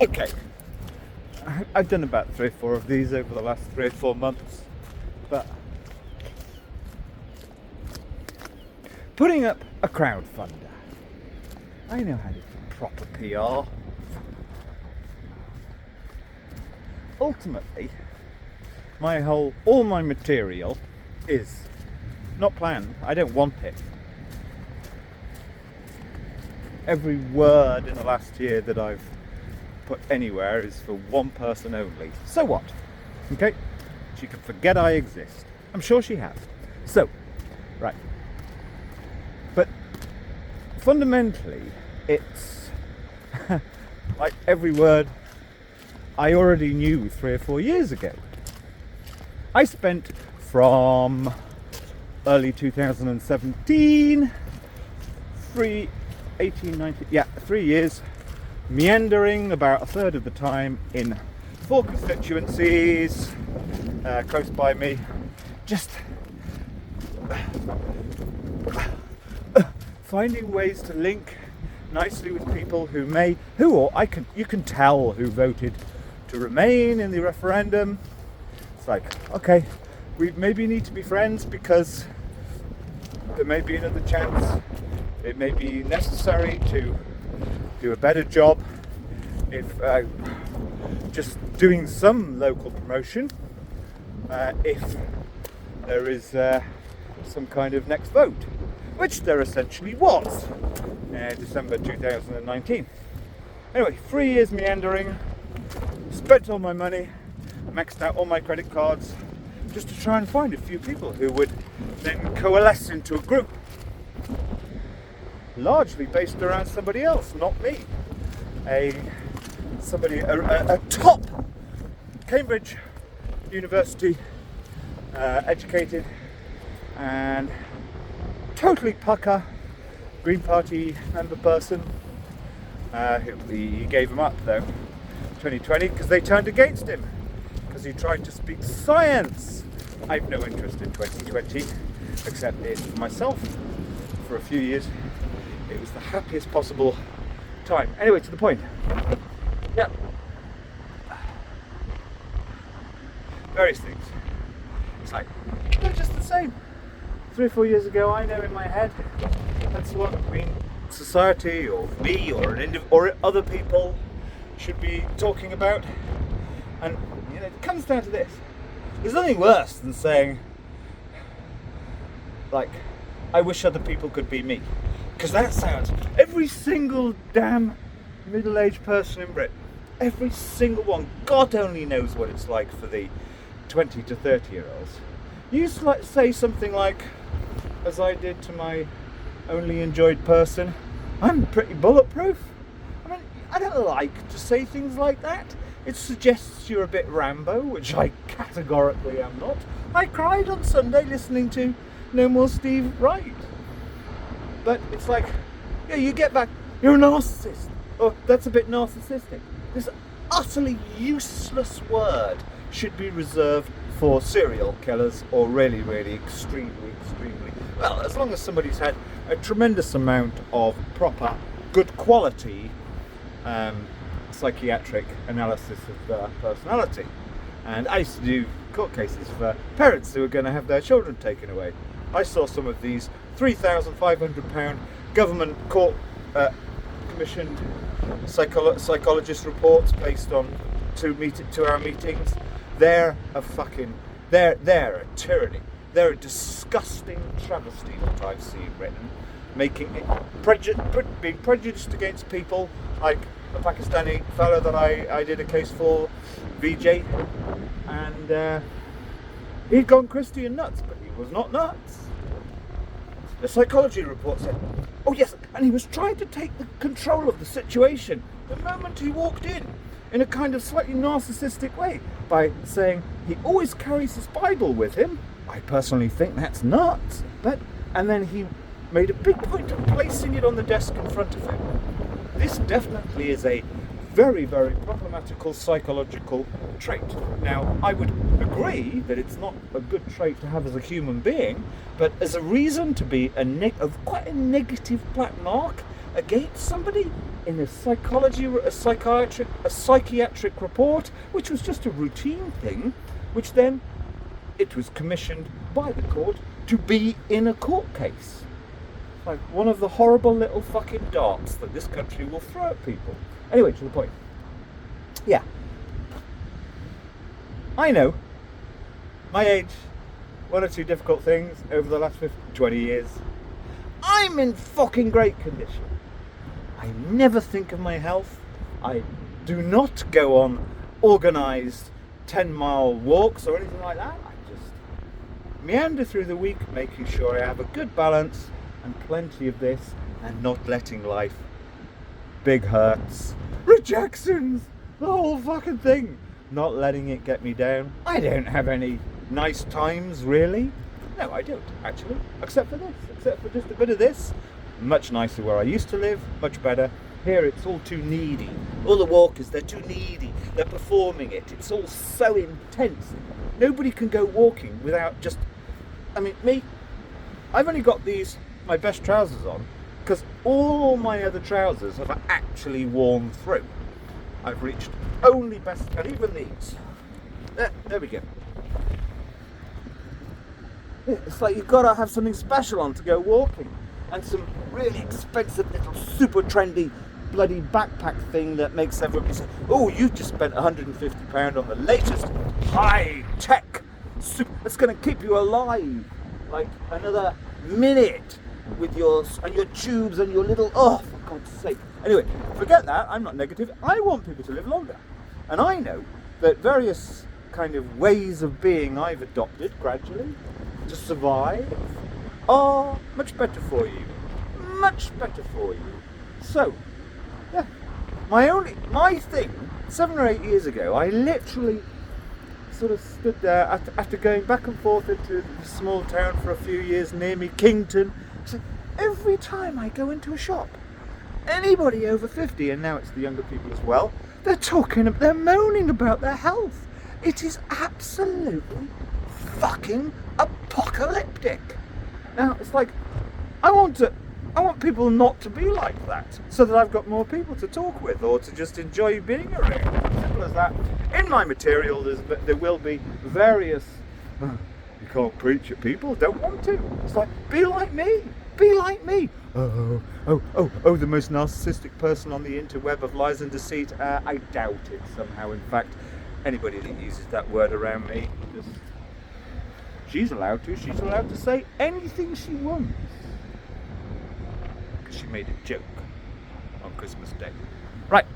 Okay, I've done about 3 or 4 of these over the last 3 or 4 months, but putting up a crowdfunder, I know how to do proper PR. Ultimately, all my material is not planned. I don't want it. Every word in the last year that I've put anywhere is for one person only. So what? Okay? She can forget I exist. I'm sure she has. So, right. But fundamentally, it's like every word I already knew 3 or 4 years ago. I spent from early 2017, 3 years meandering about a third of the time in 4 constituencies close by me, just finding ways to link nicely with people you can tell who voted to remain in the referendum. It's like, okay, we maybe need to be friends because there may be another chance. It may be necessary to do a better job if just doing some local promotion if there is some kind of next vote, which there essentially was December 2019. Anyway, 3 years meandering, spent all my money, maxed out all my credit cards, just to try and find a few people who would then coalesce into a group, largely based around somebody else, not me. A top Cambridge University educated and totally pucker Green Party member person he gave him up though 2020 because they turned against him because he tried to speak science. I've no interest in 2020 except in myself. For a few years it was the happiest possible time. Anyway, to the point. Yeah. Various things. It's like, they're just the same. 3 or 4 years ago, I know in my head that's what society or me or other people should be talking about. And it comes down to this. There's nothing worse than saying, like, I wish other people could be me. Because that sounds, every single damn middle-aged person in Britain, every single one, God only knows what it's like for the 20 to 30 year olds. You say something like, as I did to my only enjoyed person, I'm pretty bulletproof. I mean, I don't like to say things like that. It suggests you're a bit Rambo, which I categorically am not. I cried on Sunday listening to No More Steve Wright. But it's like, yeah, you get back, you're a narcissist. Oh, that's a bit narcissistic. This utterly useless word should be reserved for serial killers or really, really extremely, well, as long as somebody's had a tremendous amount of proper, good quality psychiatric analysis of their personality. And I used to do court cases for parents who were going to have their children taken away. I saw some of these £3,500 government court commissioned psychologist reports based on 2-hour meetings. They're a tyranny. They're a disgusting travesty what I've seen written, making it being prejudiced against people like a Pakistani fellow that I did a case for, VJ, and he'd gone Christian nuts, but he was not nuts. The psychology report said, oh yes, and he was trying to take the control of the situation the moment he walked in a kind of slightly narcissistic way, by saying he always carries his Bible with him. I personally think that's nuts, and then he made a big point of placing it on the desk in front of him. This definitely is a very, very problematical psychological trait. Now, I would agree that it's not a good trait to have as a human being, but as a reason to be quite a negative black mark, against somebody in a psychiatric report, which was just a routine thing, which then it was commissioned by the court to be in a court case. Like one of the horrible little fucking darts that this country will throw at people. Anyway, to the point. Yeah. I know. My age, one or two difficult things over the last 20 years. I'm in fucking great condition. I never think of my health. I do not go on organised 10-mile walks or anything like that. I just meander through the week, making sure I have a good balance and plenty of this, and not letting life, big hurts, rejections, the whole fucking thing, not letting it get me down. I don't have any nice times, really. No, I don't, actually, except for this, except for just a bit of this. Much nicer where I used to live, much better. Here it's all too needy. All the walkers, they're too needy. They're performing it. It's all so intense. Nobody can go walking without just... I mean, me, I've only got my best trousers on because all my other trousers have actually worn through. I've reached only best, and even these. There we go. It's like you've got to have something special on to go walking, and some really expensive little super trendy bloody backpack thing that makes everybody say, oh, you've just spent £150 on the latest high tech that's going to keep you alive like another minute with your tubes and your little, oh, for God's sake. Anyway, forget that. I'm not negative. I want people to live longer, and I know that various kind of ways of being I've adopted gradually to survive are much better for you. Much better for you. So, yeah. My thing, 7 or 8 years ago, I literally sort of stood there after going back and forth into a small town for a few years near me, Kington. So every time I go into a shop, anybody over 50, and now it's the younger people as well, they're moaning about their health. It is absolutely fucking apocalyptic. Now, it's like, I want people not to be like that, so that I've got more people to talk with or to just enjoy being around. Simple as that. In my material, there will be various, you can't preach at people, don't want to. It's like, be like me, be like me. Oh, the most narcissistic person on the interweb of lies and deceit. I doubt it somehow. In fact, anybody that uses that word around me, she's allowed to say anything she wants. Because she made a joke on Christmas Day. Right.